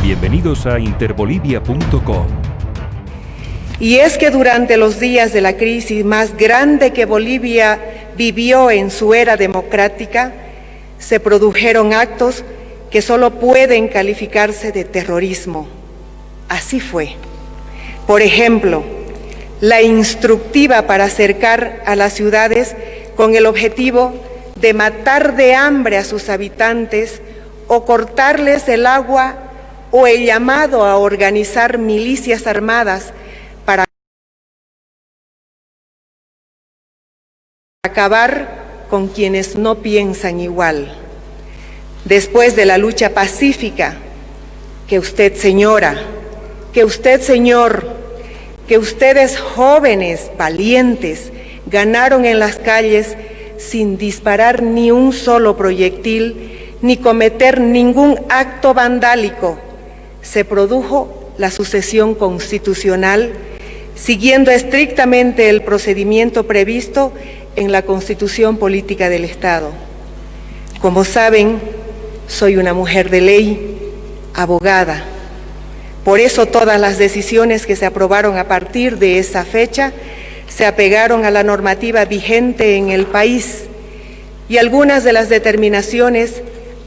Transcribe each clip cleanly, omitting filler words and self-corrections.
Bienvenidos a interbolivia.com. Y es que durante los días de la crisis más grande que Bolivia vivió en su era democrática, se produjeron actos que solo pueden calificarse de terrorismo. Así fue. Por ejemplo, la instructiva para acercar a las ciudades con el objetivo de matar de hambre a sus habitantes o cortarles el agua, o el llamado a organizar milicias armadas para acabar con quienes no piensan igual. Después de la lucha pacífica que usted, señora, que usted, señor, que ustedes, jóvenes valientes, ganaron en las calles sin disparar ni un solo proyectil ni cometer ningún acto vandálico, se produjo la sucesión constitucional siguiendo estrictamente el procedimiento previsto en la Constitución Política del Estado. Como saben, soy una mujer de ley, abogada. Por eso todas las decisiones que se aprobaron a partir de esa fecha se apegaron a la normativa vigente en el país, y algunas de las determinaciones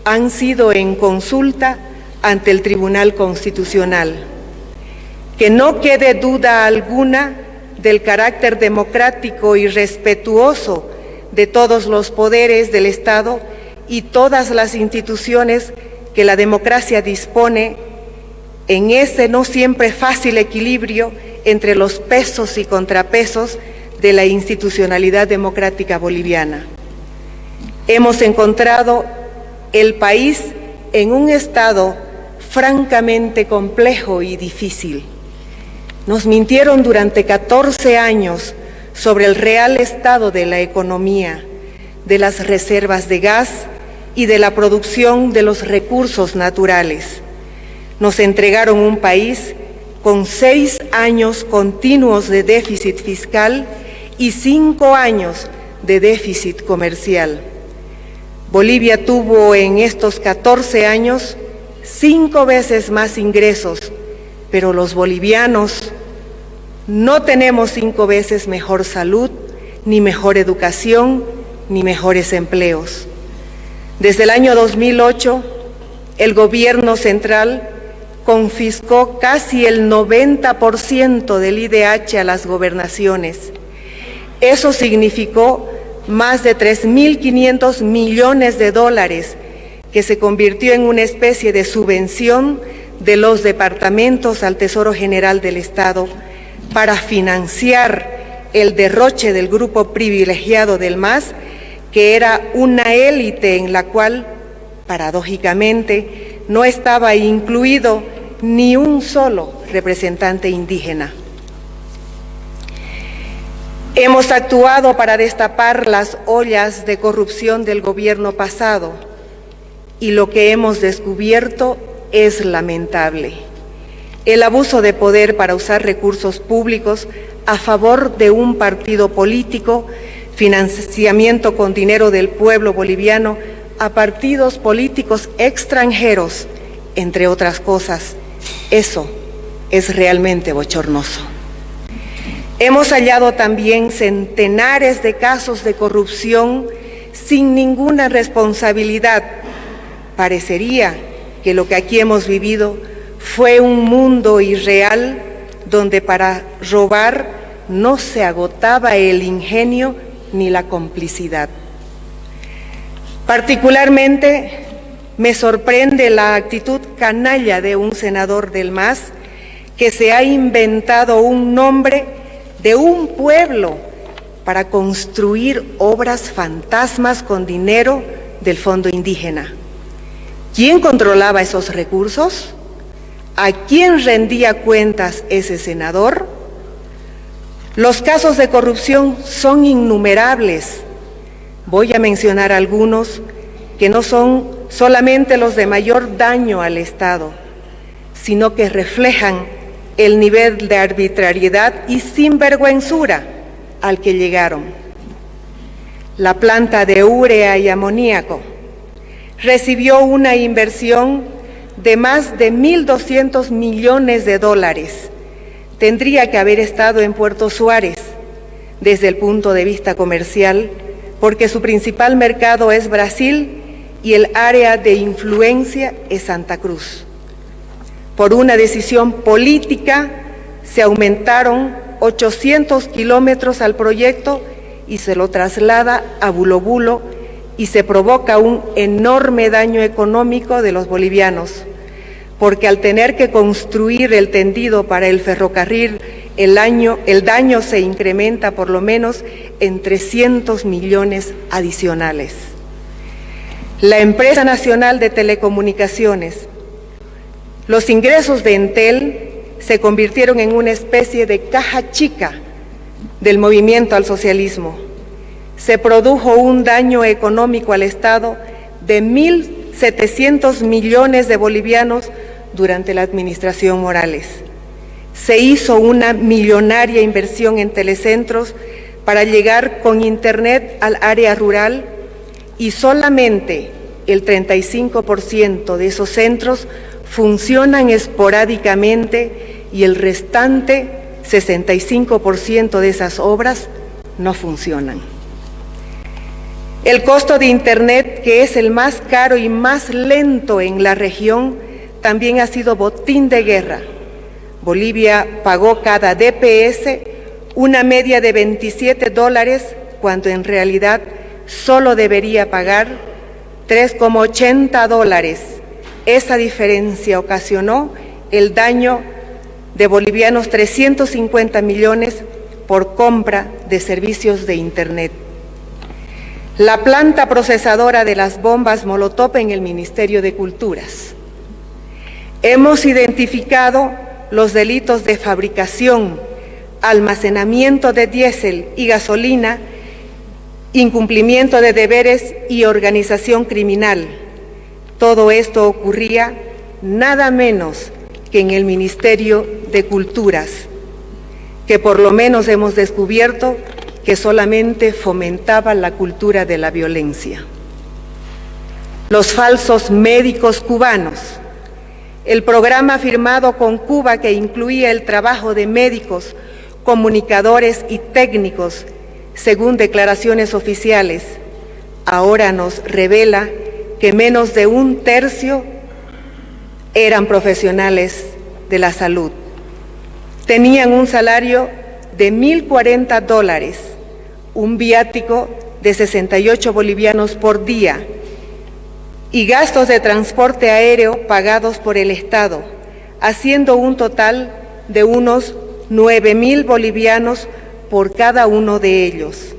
han sido en consulta ante el Tribunal Constitucional. Que no quede duda alguna del carácter democrático y respetuoso de todos los poderes del Estado y todas las instituciones que la democracia dispone, en ese no siempre fácil equilibrio entre los pesos y contrapesos de la institucionalidad democrática boliviana. Hemos encontrado el país en un estado francamente complejo y difícil. Nos mintieron durante 14 años sobre el real estado de la economía, de las reservas de gas y de la producción de los recursos naturales. Nos entregaron un país con 6 años continuos de déficit fiscal y 5 años de déficit comercial. Bolivia tuvo en estos 14 años 5 veces más ingresos, pero los bolivianos no tenemos 5 veces mejor salud, ni mejor educación, ni mejores empleos. Desde el año 2008, el gobierno central confiscó casi el 90% del IDH a las gobernaciones. Eso significó más de 3.500 millones de dólares, que se convirtió en una especie de subvención de los departamentos al Tesoro General del Estado para financiar el derroche del grupo privilegiado del MAS, que era una élite en la cual, paradójicamente, no estaba incluido ni un solo representante indígena. Hemos actuado para destapar las ollas de corrupción del gobierno pasado, y lo que hemos descubierto es lamentable. El abuso de poder para usar recursos públicos a favor de un partido político, financiamiento con dinero del pueblo boliviano a partidos políticos extranjeros, entre otras cosas. Eso es realmente bochornoso. Hemos hallado también centenares de casos de corrupción sin ninguna responsabilidad. Parecería que lo que aquí hemos vivido fue un mundo irreal donde para robar no se agotaba el ingenio ni la complicidad. Particularmente me sorprende la actitud canalla de un senador del MAS que se ha inventado un nombre de un pueblo para construir obras fantasmas con dinero del Fondo Indígena. ¿Quién controlaba esos recursos? ¿A quién rendía cuentas ese senador? Los casos de corrupción son innumerables. Voy a mencionar algunos que no son solamente los de mayor daño al Estado, sino que reflejan el nivel de arbitrariedad y sinvergüenzura al que llegaron. La planta de urea y amoníaco recibió una inversión de más de 1.200 millones de dólares tendría que haber estado en Puerto Suárez desde el punto de vista comercial, porque su principal mercado es Brasil y el área de influencia es Santa Cruz. Por una decisión política se aumentaron 800 kilómetros al proyecto y se lo traslada a Bulo Bulo y se provoca un enorme daño económico de los bolivianos, porque al tener que construir el tendido para el ferrocarril, el daño se incrementa por lo menos en 300 millones adicionales. La empresa nacional de telecomunicaciones, los ingresos de Entel se convirtieron en una especie de caja chica del movimiento al socialismo. Se produjo un daño económico al Estado de 1.700 millones de bolivianos durante la administración Morales. Se hizo una millonaria inversión en telecentros para llegar con Internet al área rural y solamente el 35% de esos centros funcionan esporádicamente y el restante 65% de esas obras no funcionan. El costo de Internet, que es el más caro y más lento en la región, también ha sido botín de guerra. Bolivia pagó cada DPS una media de $27, cuando en realidad solo debería pagar $3,80. Esa diferencia ocasionó el daño de bolivianos 350 millones por compra de servicios de Internet. La planta procesadora de las bombas Molotov en el Ministerio de Culturas. Hemos identificado los delitos de fabricación, almacenamiento de diésel y gasolina, incumplimiento de deberes y organización criminal. Todo esto ocurría nada menos que en el Ministerio de Culturas, que por lo menos hemos descubierto que solamente fomentaba la cultura de la violencia. Los falsos médicos cubanos. El programa firmado con Cuba, que incluía el trabajo de médicos, comunicadores y técnicos, según declaraciones oficiales, ahora nos revela que menos de un tercio eran profesionales de la salud. Tenían un salario de $1.040, un viático de 68 bolivianos por día y gastos de transporte aéreo pagados por el Estado, haciendo un total de unos 9.000 bolivianos por cada uno de ellos.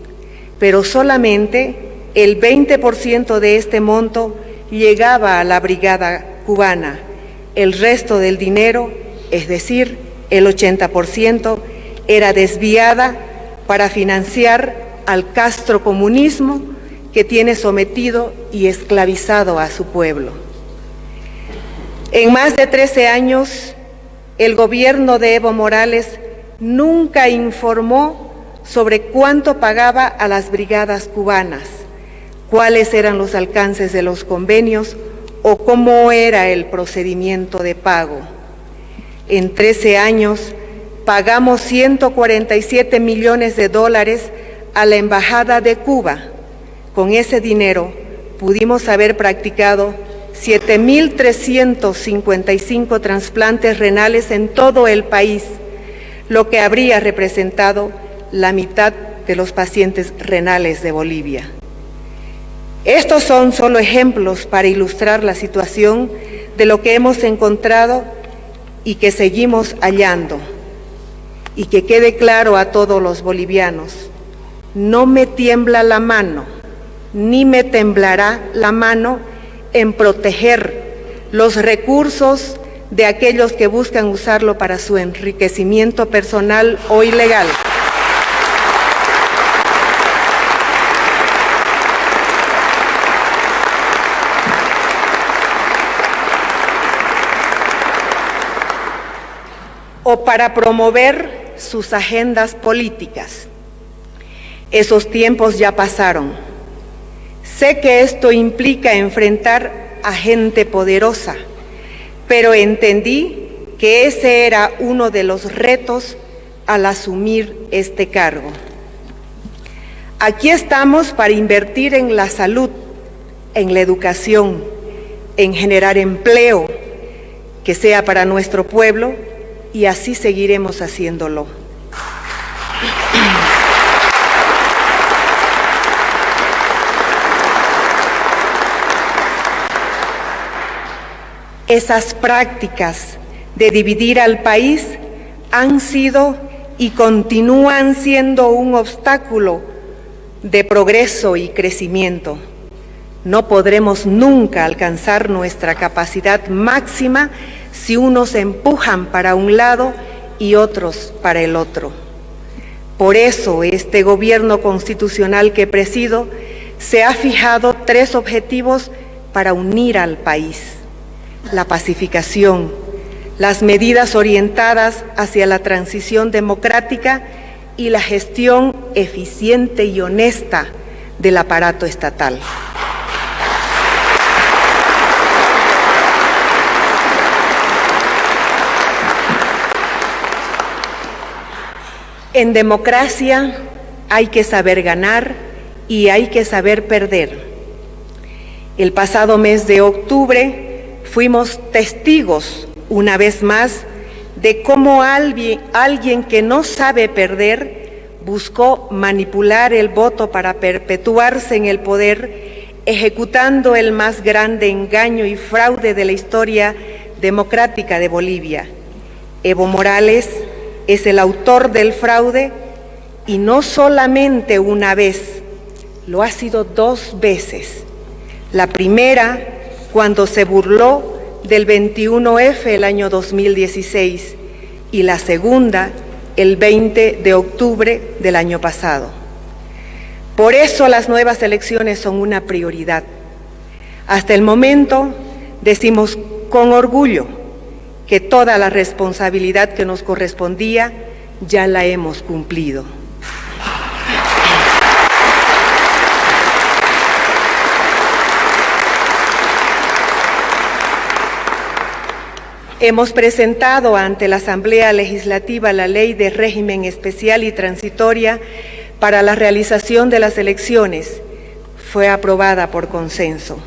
Pero solamente el 20% de este monto llegaba a la brigada cubana. El resto del dinero, es decir, el 80%, era desviada para financiar al castrocomunismo que tiene sometido y esclavizado a su pueblo. En más de 13 años, el gobierno de Evo Morales nunca informó sobre cuánto pagaba a las brigadas cubanas, cuáles eran los alcances de los convenios o cómo era el procedimiento de pago. En 13 años pagamos $147 millones a la Embajada de Cuba. Con ese dinero pudimos haber practicado 7.355 trasplantes renales en todo el país, lo que habría representado la mitad de los pacientes renales de Bolivia. Estos son solo ejemplos para ilustrar la situación de lo que hemos encontrado y que seguimos hallando. Y que quede claro a todos los bolivianos, no me tiembla la mano, ni me temblará la mano en proteger los recursos de aquellos que buscan usarlo para su enriquecimiento personal o ilegal. O para promover sus agendas políticas. Esos tiempos ya pasaron. Sé que esto implica enfrentar a gente poderosa, pero entendí que ese era uno de los retos al asumir este cargo. Aquí estamos para invertir en la salud, en la educación, en generar empleo que sea para nuestro pueblo, y así seguiremos haciéndolo. Esas prácticas de dividir al país han sido y continúan siendo un obstáculo de progreso y crecimiento. No podremos nunca alcanzar nuestra capacidad máxima si unos empujan para un lado y otros para el otro. Por eso este gobierno constitucional que presido se ha fijado 3 objetivos para unir al país: la pacificación, las medidas orientadas hacia la transición democrática y la gestión eficiente y honesta del aparato estatal. En democracia hay que saber ganar y hay que saber perder. El pasado mes de octubre fuimos testigos, una vez más, de cómo alguien que no sabe perder buscó manipular el voto para perpetuarse en el poder, ejecutando el más grande engaño y fraude de la historia democrática de Bolivia. Evo Morales es el autor del fraude, y no solamente una vez, lo ha sido 2 veces. La primera, cuando se burló del 21F el año 2016, y la segunda, el 20 de octubre del año pasado. Por eso las nuevas elecciones son una prioridad. Hasta el momento decimos con orgullo que toda la responsabilidad que nos correspondía ya la hemos cumplido. Hemos presentado ante la Asamblea Legislativa la Ley de Régimen Especial y Transitoria para la realización de las elecciones. Fue aprobada por consenso.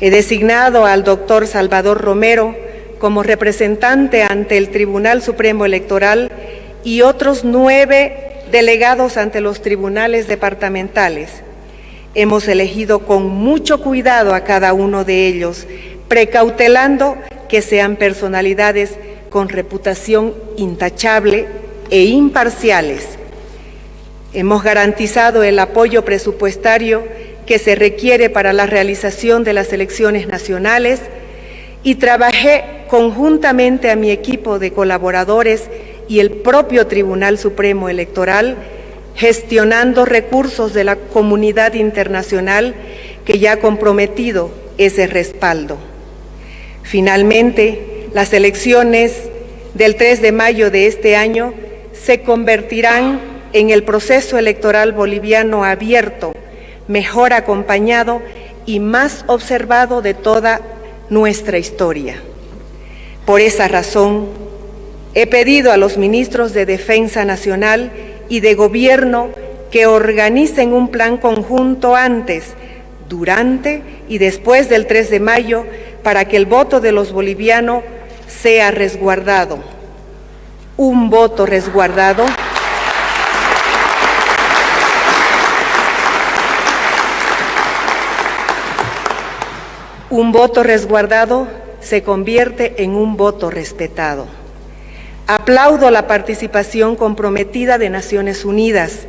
He designado al doctor Salvador Romero como representante ante el Tribunal Supremo Electoral y otros 9 delegados ante los tribunales departamentales. Hemos elegido con mucho cuidado a cada uno de ellos, precautelando que sean personalidades con reputación intachable e imparciales. Hemos garantizado el apoyo presupuestario que se requiere para la realización de las elecciones nacionales y trabajé conjuntamente a mi equipo de colaboradores y el propio Tribunal Supremo Electoral, gestionando recursos de la comunidad internacional que ya ha comprometido ese respaldo. Finalmente, las elecciones del 3 de mayo de este año se convertirán en el proceso electoral boliviano abierto, mejor acompañado y más observado de toda nuestra historia. Por esa razón, he pedido a los ministros de Defensa Nacional y de Gobierno que organicen un plan conjunto antes, durante y después del 3 de mayo para que el voto de los bolivianos sea resguardado. Un voto resguardado se convierte en un voto respetado. Aplaudo la participación comprometida de Naciones Unidas,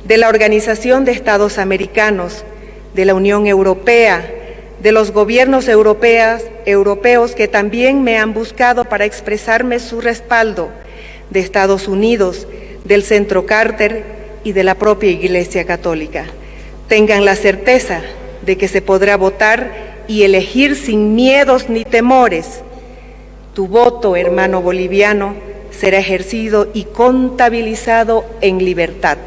de la Organización de Estados Americanos, de la Unión Europea, de los gobiernos europeos que también me han buscado para expresarme su respaldo, de Estados Unidos, del Centro Carter y de la propia Iglesia Católica. Tengan la certeza de que se podrá votar y elegir sin miedos ni temores. Tu voto, hermano boliviano, será ejercido y contabilizado en libertad.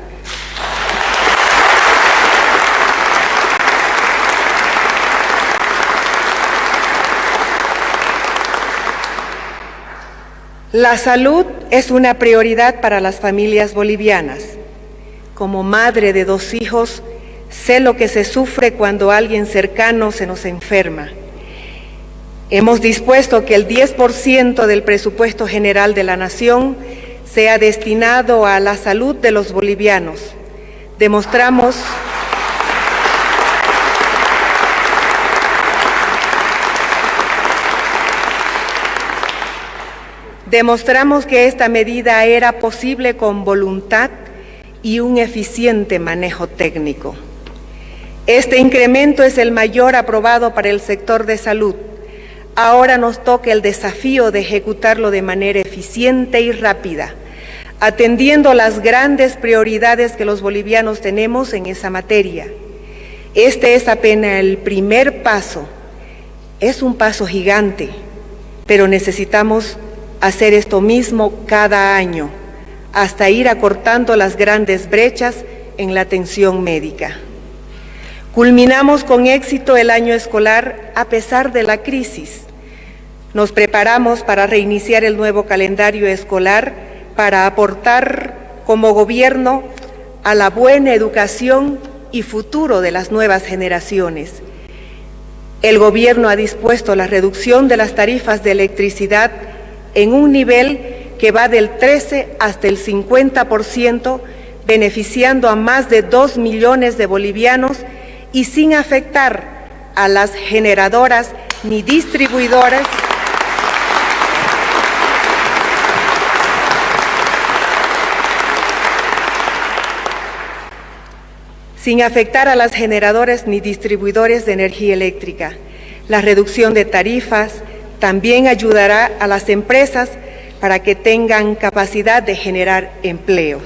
La salud es una prioridad para las familias bolivianas. Como madre de 2 hijos, sé lo que se sufre cuando alguien cercano se nos enferma. Hemos dispuesto que el 10% del presupuesto general de la Nación sea destinado a la salud de los bolivianos. Demostramos que esta medida era posible con voluntad y un eficiente manejo técnico. Este incremento es el mayor aprobado para el sector de salud. Ahora nos toca el desafío de ejecutarlo de manera eficiente y rápida, atendiendo las grandes prioridades que los bolivianos tenemos en esa materia. Este es apenas el primer paso. Es un paso gigante, pero necesitamos hacer esto mismo cada año, hasta ir acortando las grandes brechas en la atención médica. Culminamos con éxito el año escolar a pesar de la crisis. Nos preparamos para reiniciar el nuevo calendario escolar para aportar como gobierno a la buena educación y futuro de las nuevas generaciones. El gobierno ha dispuesto la reducción de las tarifas de electricidad en un nivel que va del 13 hasta el 50%, beneficiando a más de 2 millones de bolivianos y sin afectar a las generadoras ni distribuidoras ni distribuidores de energía eléctrica. La reducción de tarifas también ayudará a las empresas para que tengan capacidad de generar empleos.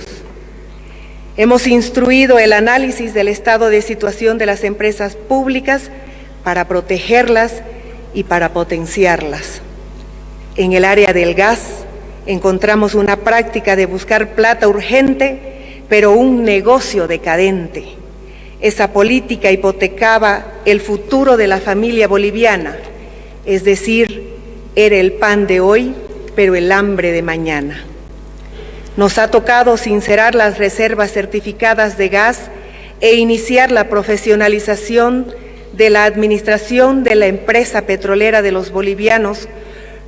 Hemos instruido el análisis del estado de situación de las empresas públicas para protegerlas y para potenciarlas. En el área del gas encontramos una práctica de buscar plata urgente, pero un negocio decadente. Esa política hipotecaba el futuro de la familia boliviana, es decir, era el pan de hoy, pero el hambre de mañana. Nos ha tocado sincerar las reservas certificadas de gas e iniciar la profesionalización de la administración de la empresa petrolera de los bolivianos,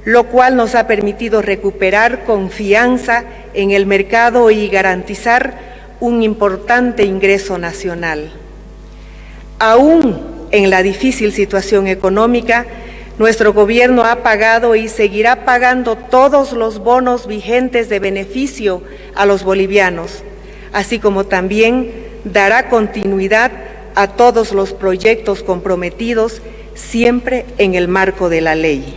lo cual nos ha permitido recuperar confianza en el mercado y garantizar un importante ingreso nacional. Aún en la difícil situación económica, nuestro gobierno ha pagado y seguirá pagando todos los bonos vigentes de beneficio a los bolivianos, así como también dará continuidad a todos los proyectos comprometidos, siempre en el marco de la ley.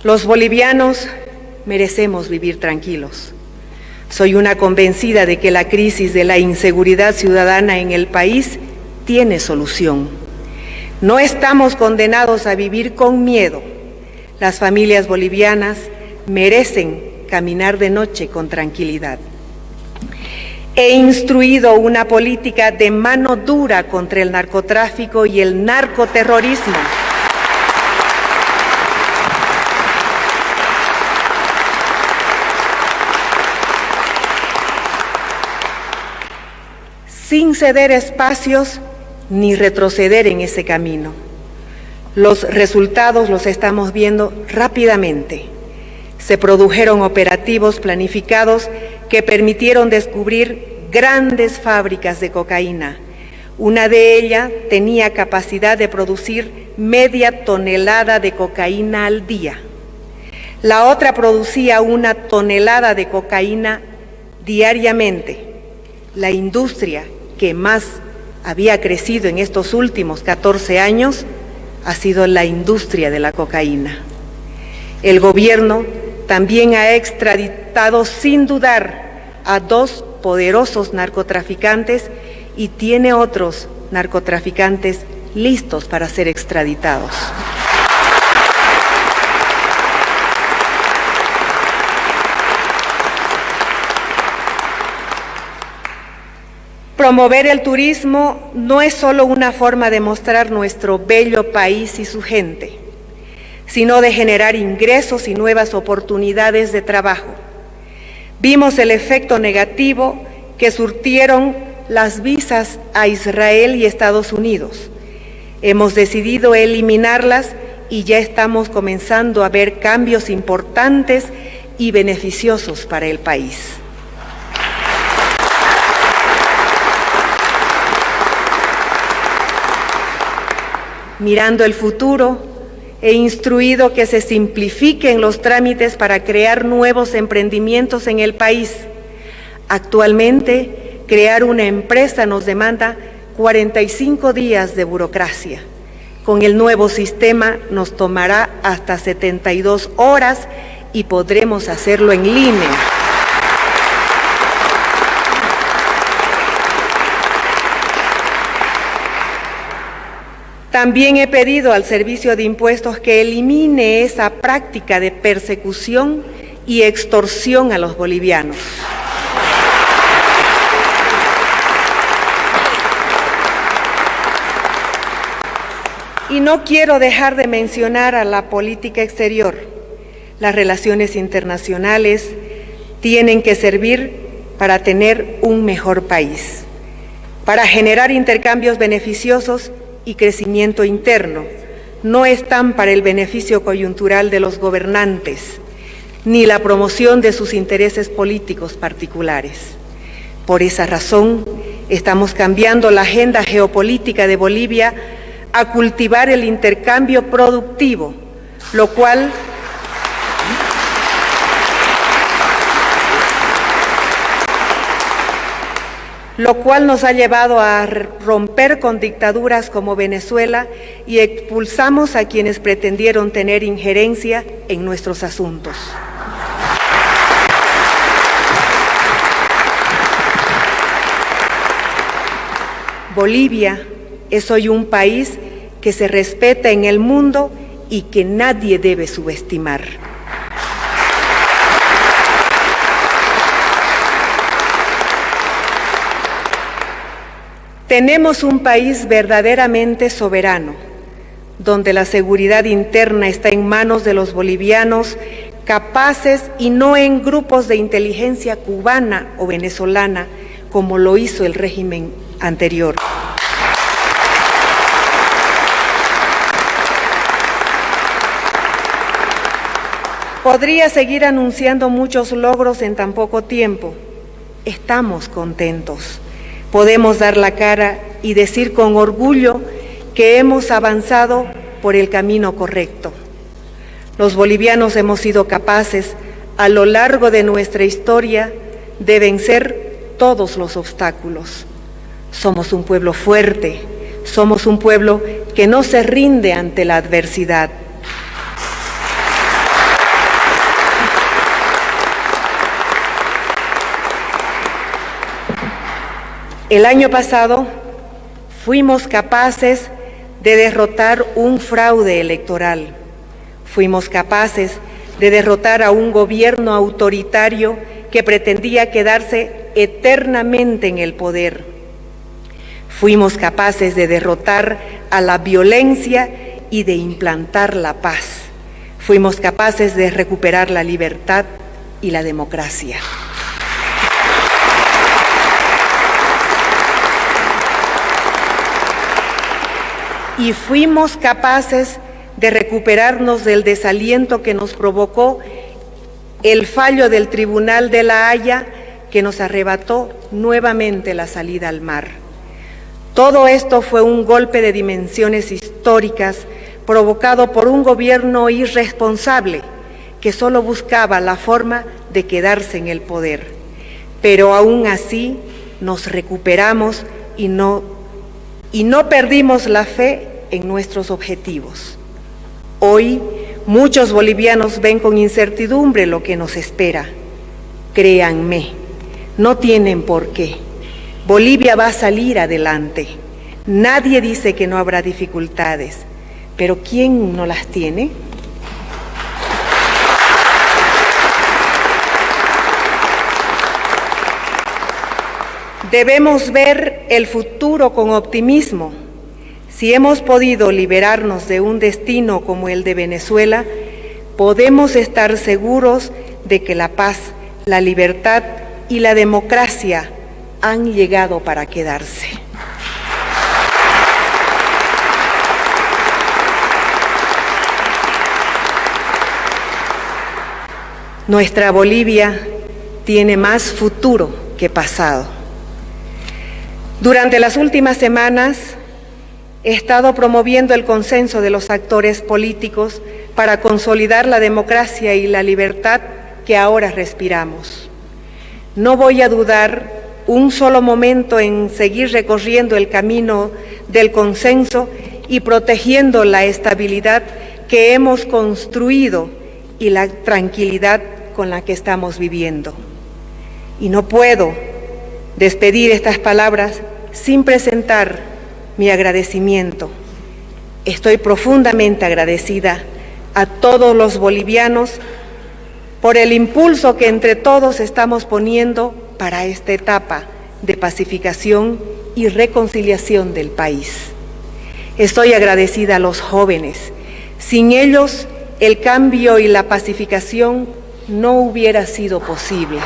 Los bolivianos merecemos vivir tranquilos. Soy una convencida de que la crisis de la inseguridad ciudadana en el país tiene solución. No estamos condenados a vivir con miedo. Las familias bolivianas merecen caminar de noche con tranquilidad. He instruido una política de mano dura contra el narcotráfico y el narcoterrorismo. Sin ceder espacios ni retroceder en ese camino. Los resultados los estamos viendo rápidamente. Se produjeron operativos planificados que permitieron descubrir grandes fábricas de cocaína. Una de ellas tenía capacidad de producir media tonelada de cocaína al día. La otra producía 1 tonelada de cocaína diariamente. La industria que más había crecido en estos últimos 14 años ha sido la industria de la cocaína. El gobierno también ha extraditado sin dudar a 2 poderosos narcotraficantes y tiene otros narcotraficantes listos para ser extraditados. Promover el turismo no es solo una forma de mostrar nuestro bello país y su gente, sino de generar ingresos y nuevas oportunidades de trabajo. Vimos el efecto negativo que surtieron las visas a Israel y Estados Unidos. Hemos decidido eliminarlas y ya estamos comenzando a ver cambios importantes y beneficiosos para el país. Mirando el futuro, he instruido que se simplifiquen los trámites para crear nuevos emprendimientos en el país. Actualmente, crear una empresa nos demanda 45 días de burocracia. Con el nuevo sistema nos tomará hasta 72 horas y podremos hacerlo en línea. También he pedido al Servicio de Impuestos que elimine esa práctica de persecución y extorsión a los bolivianos. Y no quiero dejar de mencionar a la política exterior. Las relaciones internacionales tienen que servir para tener un mejor país, para generar intercambios beneficiosos y crecimiento interno. No están para el beneficio coyuntural de los gobernantes, ni la promoción de sus intereses políticos particulares. Por esa razón, estamos cambiando la agenda geopolítica de Bolivia a cultivar el intercambio productivo, lo cual nos ha llevado a romper con dictaduras como Venezuela y expulsamos a quienes pretendieron tener injerencia en nuestros asuntos. Bolivia es hoy un país que se respeta en el mundo y que nadie debe subestimar. Tenemos un país verdaderamente soberano, donde la seguridad interna está en manos de los bolivianos capaces y no en grupos de inteligencia cubana o venezolana, como lo hizo el régimen anterior. Podría seguir anunciando muchos logros en tan poco tiempo. Estamos contentos. Podemos dar la cara y decir con orgullo que hemos avanzado por el camino correcto. Los bolivianos hemos sido capaces, a lo largo de nuestra historia, de vencer todos los obstáculos. Somos un pueblo fuerte, somos un pueblo que no se rinde ante la adversidad. El año pasado fuimos capaces de derrotar un fraude electoral. Fuimos capaces de derrotar a un gobierno autoritario que pretendía quedarse eternamente en el poder. Fuimos capaces de derrotar a la violencia y de implantar la paz. Fuimos capaces de recuperar la libertad y la democracia. Y fuimos capaces de recuperarnos del desaliento que nos provocó el fallo del Tribunal de La Haya, que nos arrebató nuevamente la salida al mar. Todo esto fue un golpe de dimensiones históricas provocado por un gobierno irresponsable que solo buscaba la forma de quedarse en el poder. Pero aún así nos recuperamos y no perdimos la fe en nuestros objetivos. Hoy, muchos bolivianos ven con incertidumbre lo que nos espera. Créanme, no tienen por qué. Bolivia va a salir adelante. Nadie dice que no habrá dificultades, pero ¿quién no las tiene? Debemos ver el futuro con optimismo. Si hemos podido liberarnos de un destino como el de Venezuela, podemos estar seguros de que la paz, la libertad y la democracia han llegado para quedarse. Nuestra Bolivia tiene más futuro que pasado. Durante las últimas semanas he estado promoviendo el consenso de los actores políticos para consolidar la democracia y la libertad que ahora respiramos. No voy a dudar un solo momento en seguir recorriendo el camino del consenso y protegiendo la estabilidad que hemos construido y la tranquilidad con la que estamos viviendo. Y no puedo despedir estas palabras sin presentar mi agradecimiento. Estoy profundamente agradecida a todos los bolivianos por el impulso que entre todos estamos poniendo para esta etapa de pacificación y reconciliación del país. Estoy agradecida a los jóvenes. Sin ellos, el cambio y la pacificación no hubiera sido posible.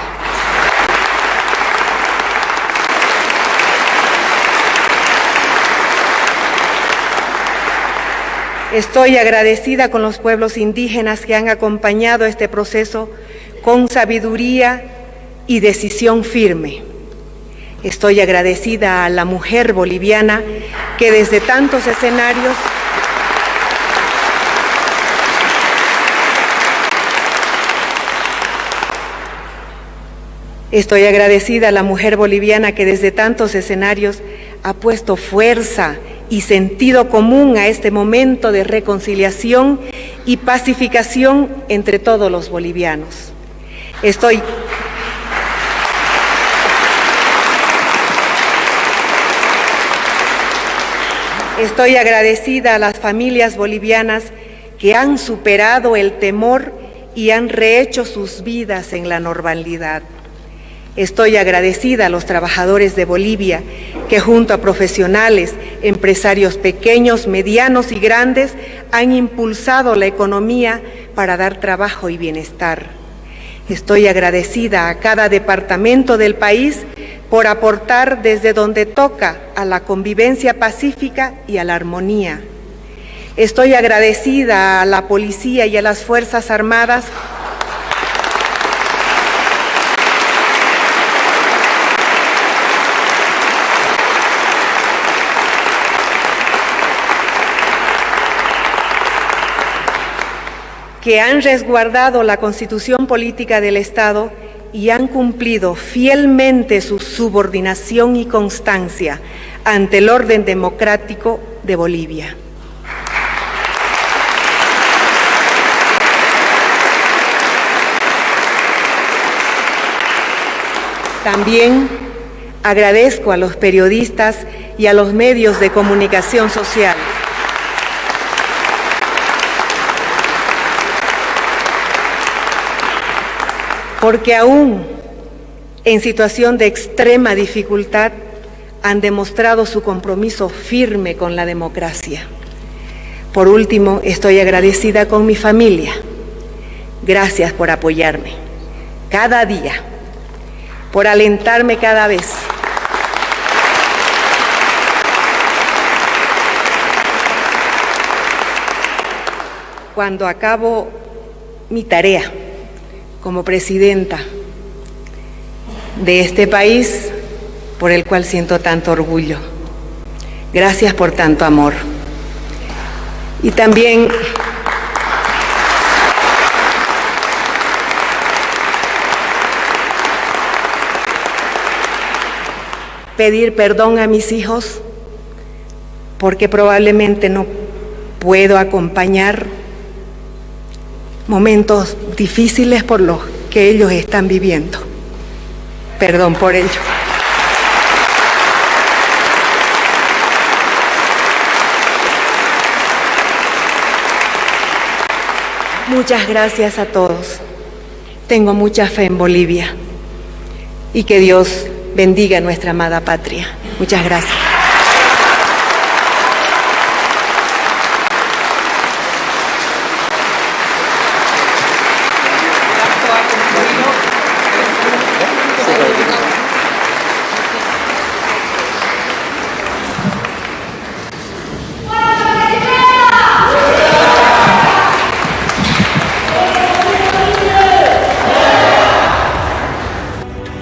Estoy agradecida con los pueblos indígenas que han acompañado este proceso con sabiduría y decisión firme. Estoy agradecida a la mujer boliviana que desde tantos escenarios ha puesto fuerza y sentido común a este momento de reconciliación y pacificación entre todos los bolivianos. Estoy agradecida a las familias bolivianas que han superado el temor y han rehecho sus vidas en la normalidad. Estoy agradecida a los trabajadores de Bolivia que junto a profesionales, empresarios pequeños, medianos y grandes han impulsado la economía para dar trabajo y bienestar. Estoy agradecida a cada departamento del país por aportar desde donde toca a la convivencia pacífica y a la armonía. Estoy agradecida a la policía y a las Fuerzas Armadas que han resguardado la Constitución Política del Estado y han cumplido fielmente su subordinación y constancia ante el orden democrático de Bolivia. También agradezco a los periodistas y a los medios de comunicación social porque aún en situación de extrema dificultad han demostrado su compromiso firme con la democracia. Por último, estoy agradecida con mi familia. Gracias por apoyarme cada día, por alentarme cada vez. Cuando acabo mi tarea como presidenta de este país por el cual siento tanto orgullo. Gracias por tanto amor. Y también pedir perdón a mis hijos porque probablemente no puedo acompañar momentos difíciles por los que ellos están viviendo. Perdón por ello. Muchas gracias a todos. Tengo mucha fe en Bolivia y que Dios bendiga a nuestra amada patria. Muchas gracias.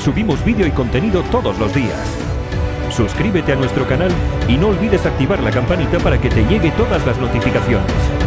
Subimos vídeo y contenido todos los días. Suscríbete a nuestro canal y no olvides activar la campanita para que te llegue todas las notificaciones.